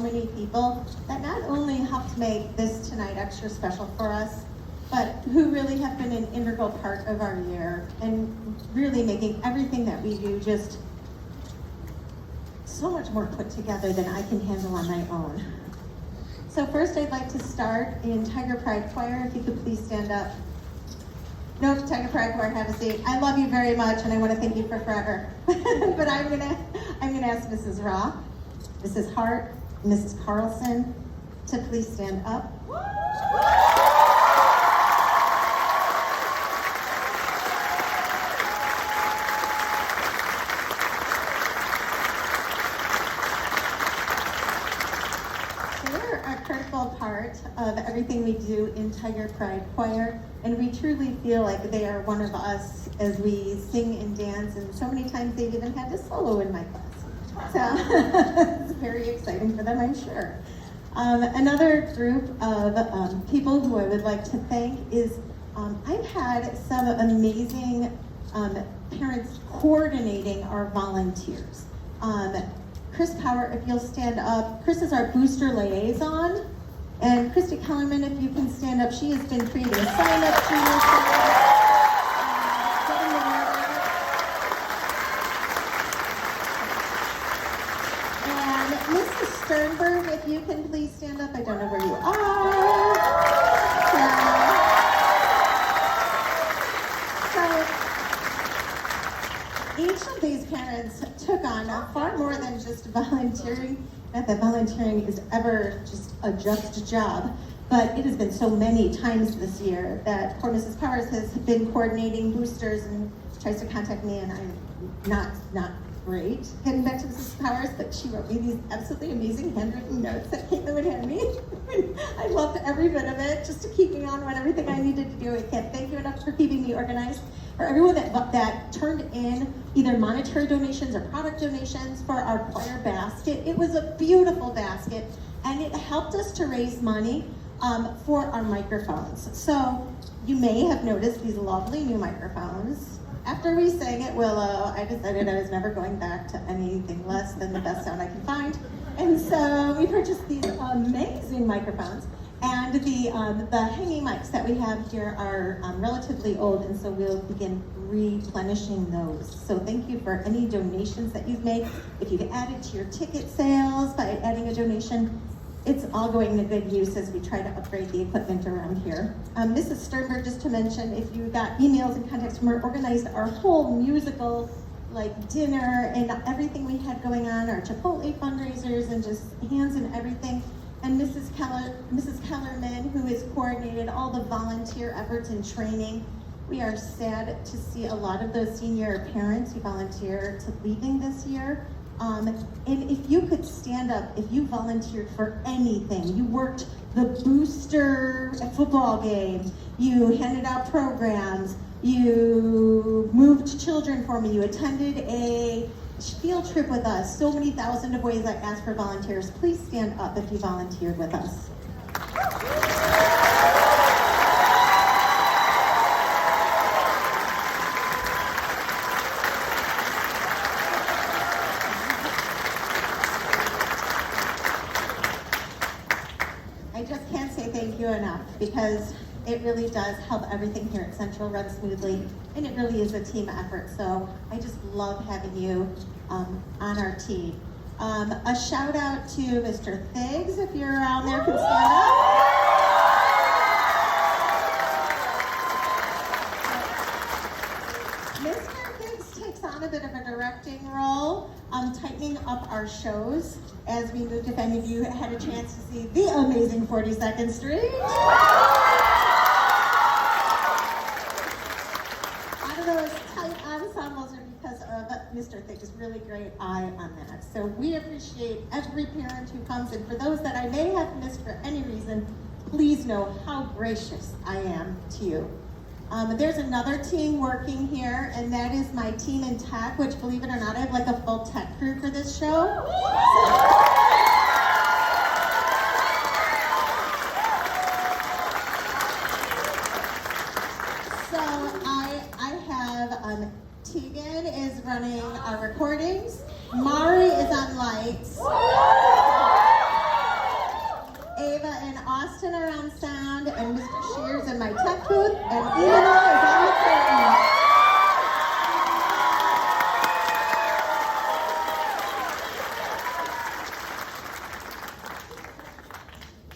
many people that not only helped make this tonight extra special for us, but who really have been an integral part of our year and really making everything that we do just so much more put together than I can handle on my own. So first I'd like to start in Tiger Pride Choir. If you could please stand up. Nope, Tiger Pride Choir, have a seat. I love you very much and I want to thank you for forever. But I'm gonna ask Mrs. Roth, Mrs. Hart, Mrs. Carlson to please stand up. They're a critical part of everything we do in Tiger Pride Choir, and we truly feel like they are one of us as we sing and dance, and so many times they've even had to solo in my class. So it's very exciting for them, I'm sure. Another group of people who I would like to thank is I've had some amazing parents coordinating our volunteers. Chris Power, if you'll stand up. Chris is our booster liaison. And Christy Kellerman, if you can stand up, she has been creating sign-up sheets. And Mrs. Sternberg, if you can please stand up. I don't know where you are. So each of these parents took on far more than just volunteering. Not that volunteering is ever just a just job, but it has been so many times this year that poor Mrs. Powers has been coordinating boosters and tries to contact me, and I'm not great getting back to Mrs. Powers, but she wrote me these absolutely amazing handwritten notes that Caitlin would hand me. I loved every bit of it, just to keep me on everything I needed to do. I can't thank you enough for keeping me organized. For everyone that turned in either monetary donations or product donations for our choir basket. It was a beautiful basket, and it helped us to raise money for our microphones. So you may have noticed these lovely new microphones. After we sang at Willow, I decided I was never going back to anything less than the best sound I can find. And so we purchased these amazing microphones. And the hanging mics that we have here are relatively old, and so we'll begin replenishing those. So thank you for any donations that you've made. If you've added to your ticket sales by adding a donation, it's all going to good use as we try to upgrade the equipment around here. Mrs. Sternberg, just to mention, if you got emails and contacts from her, organized our whole musical dinner and everything we had going on, our Chipotle fundraisers and just hands and everything. And Mrs. Kellerman, who has coordinated all the volunteer efforts and training. We are sad to see a lot of those senior parents who volunteer to leaving this year. And if you could stand up, if you volunteered for anything, you worked the booster football game, you handed out programs, you moved children for me, you attended a field trip with us, so many thousands of ways I asked for volunteers. Please stand up if you volunteered with us. I just can't say thank you enough, because it really does help everything here at Central run smoothly, and it really is a team effort. So I just love having you on our team. A shout out to Mr. Thiggs, if you're around there, can stand up. Mr. Thiggs takes on a bit of a directing role, tightening up our shows as we moved. If any of you had a chance to see the amazing 42nd Street. Ensembles are because of Mr. Thiggs' really great eye on that. So we appreciate every parent who comes, and for those that I may have missed for any reason, please know how gracious I am to you. There's another team working here, and that is my team in tech, which, believe it or not, I have a full tech crew for this show. Tegan is running our recordings. Mari is on lights. and Mr. Shears in my tech booth, and Eleanor is on the curtain.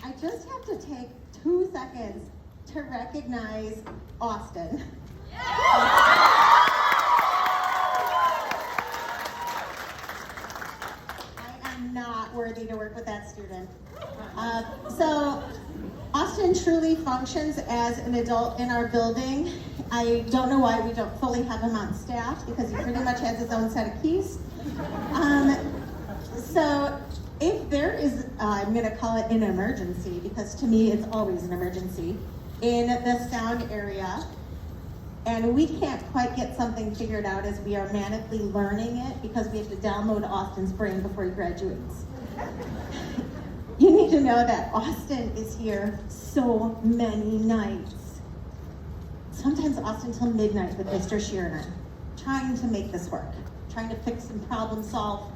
I just have to take 2 seconds to recognize Austin. Not worthy to work with that student. So Austin truly functions as an adult in our building. I don't know why we don't fully have him on staff because he pretty much has his own set of keys. So if there is, I'm going to call it an emergency because to me it's always an emergency, in the sound area, and we can't quite get something figured out as we are manically learning it because we have to download Austin's brain before he graduates. You need to know that Austin is here so many nights. Sometimes Austin till midnight with Mr. Sheeran, trying to make this work, trying to fix and problem solve.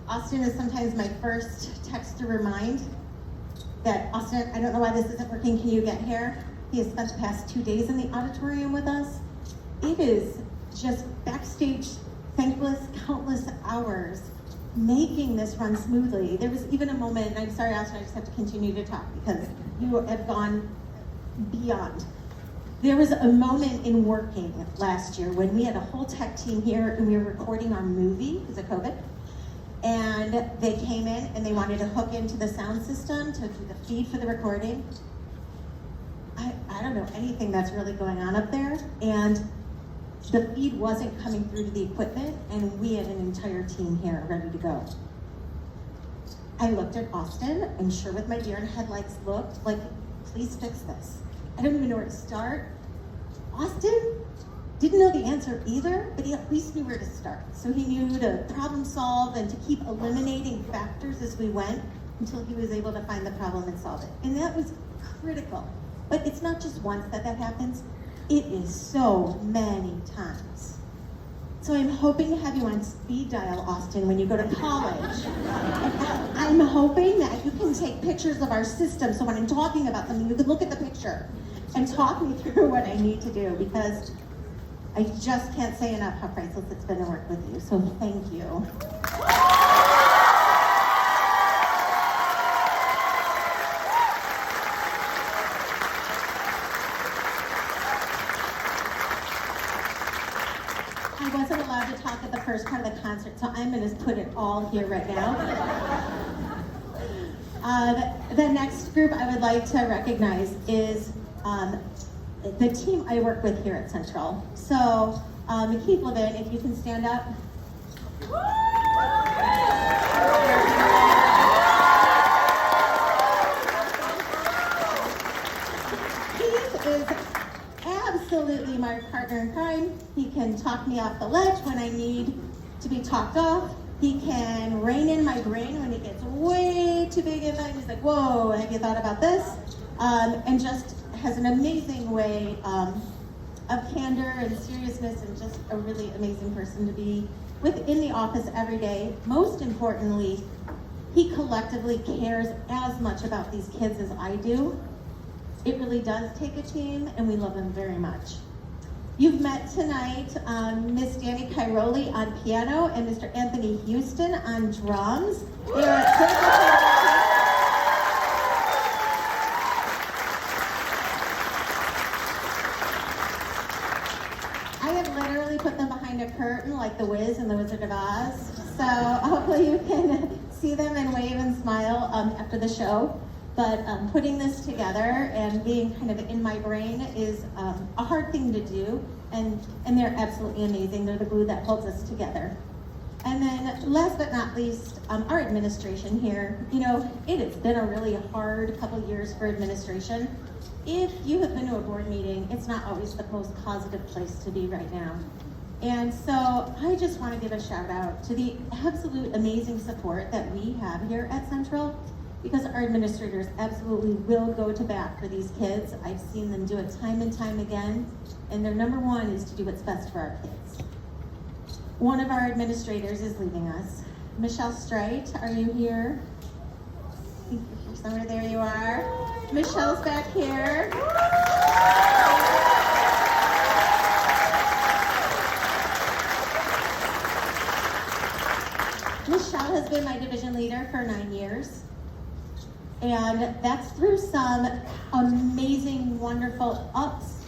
Austin is sometimes my first text to remind that, Austin, I don't know why this isn't working, can you get here? He has spent the past 2 days in the auditorium with us. It is just backstage, thankless, countless hours making this run smoothly. There was even a moment, and I'm sorry, Austin, I just have to continue to talk because you have gone beyond. There was a moment in working last year when we had a whole tech team here and we were recording our movie because of COVID. And they came in and they wanted to hook into the sound system to do the feed for the recording. I don't know anything that's really going on up there, and the feed wasn't coming through to the equipment, and we had an entire team here ready to go. I looked at Austin, and sure with my deer in headlights looked like, please fix this. I don't even know where to start. Austin didn't know the answer either, but he at least knew where to start. So he knew to problem solve and to keep eliminating factors as we went until he was able to find the problem and solve it. And that was critical. But it's not just once that happens, it is so many times. So I'm hoping to have you on speed dial, Austin, when you go to college. I'm hoping that you can take pictures of our system so when I'm talking about them, you can look at the picture and talk me through what I need to do, because I just can't say enough how priceless it's been to work with you, so thank you. I wasn't allowed to talk at the first part of the concert, so I'm going to put it all here right now. The next group I would like to recognize is the team I work with here at Central. So, Keith Levin, if you can stand up. Keith is absolutely my partner in crime. He can talk me off the ledge when I need to be talked off. He can rein in my brain when it gets way too big in mind. He's like, whoa, have you thought about this? And just has an amazing way of candor and seriousness, and just a really amazing person to be with in the office every day. Most importantly, he collectively cares as much about these kids as I do. It really does take a team, and we love him very much. You've met tonight Miss Danny Cairoli on piano and Mr. Anthony Houston on drums. They are I have literally put them behind a curtain like the Wiz and the Wizard of Oz. So hopefully you can see them and wave and smile after the show. But putting this together and being kind of in my brain is a hard thing to do, and they're absolutely amazing. They're the glue that holds us together. And then last but not least, our administration here. You know, it has been a really hard couple years for administration. If you have been to a board meeting, it's not always the most positive place to be right now. And so I just want to give a shout out to the absolute amazing support that we have here at Central, because our administrators absolutely will go to bat for these kids. I've seen them do it time and time again, and their number one is to do what's best for our kids. One of our administrators is leaving us. Michelle Strite, are you here? I think you're here Summer, there you are. Michelle's back here. Michelle has been my division leader for 9 years. And that's through some amazing, wonderful ups.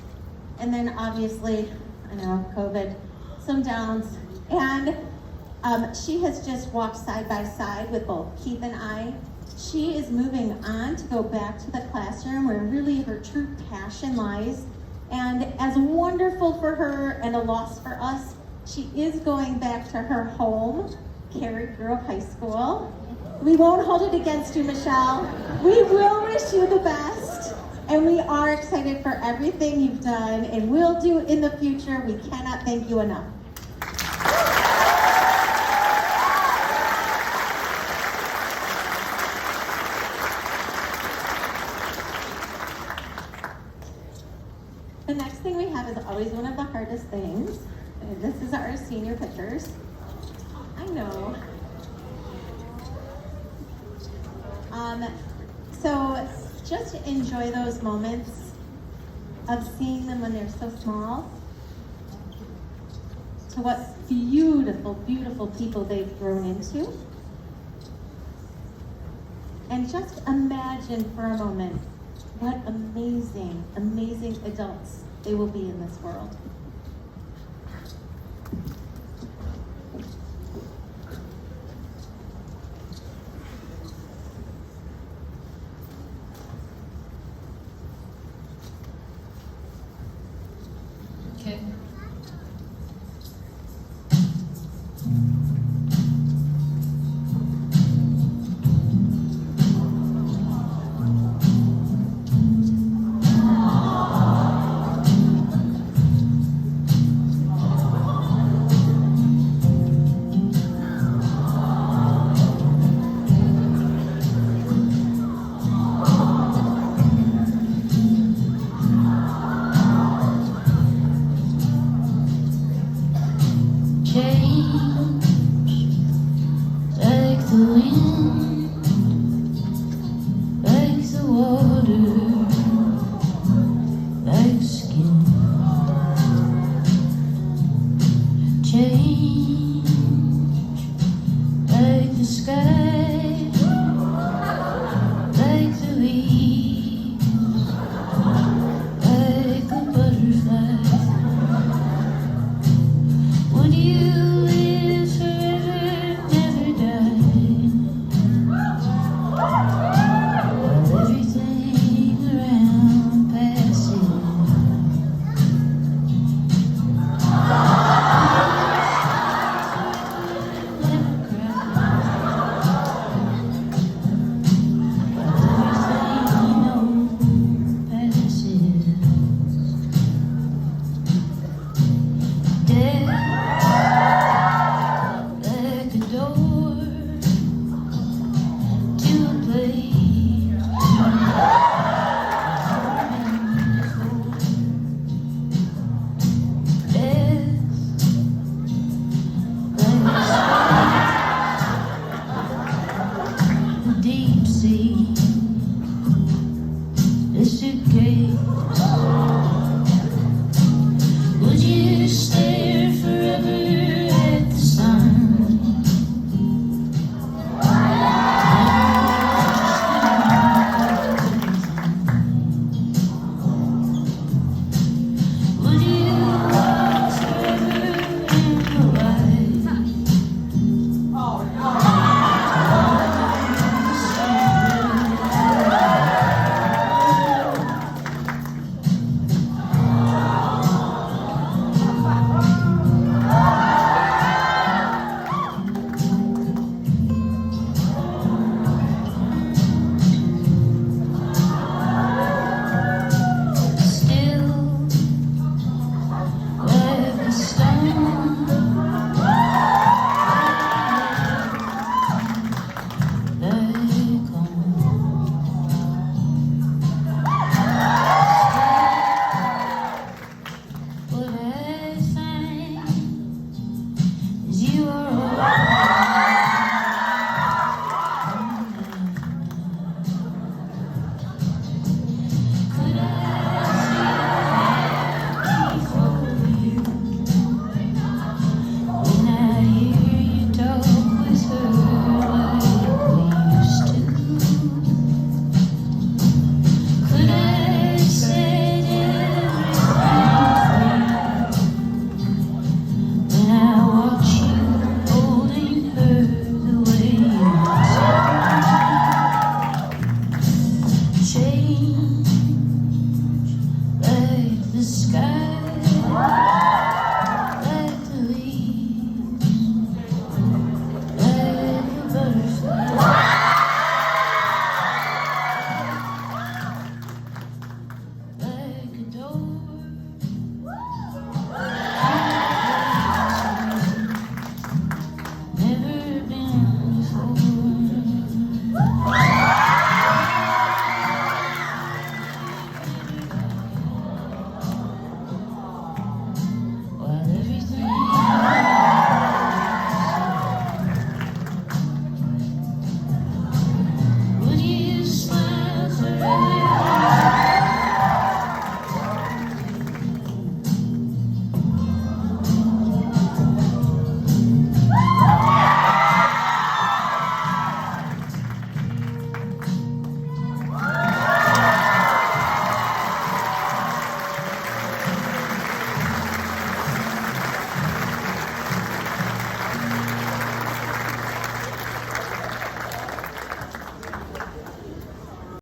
And then obviously, I know, COVID, some downs. And she has just walked side by side with both Keith and I. She is moving on to go back to the classroom where really her true passion lies. And as wonderful for her and a loss for us, she is going back to her home, Cary Grove High School. We won't hold it against you, Michelle. We will wish you the best. And we are excited for everything you've done and will do in the future. We cannot thank you enough. The next thing we have is always one of the hardest things. And this is our senior pictures. I know. So just enjoy those moments of seeing them when they're so small, to what beautiful, beautiful people they've grown into. And just imagine for a moment what amazing, amazing adults they will be in this world. Okay. the wind, like the water, like skin. Change, like the sky, like the leaves.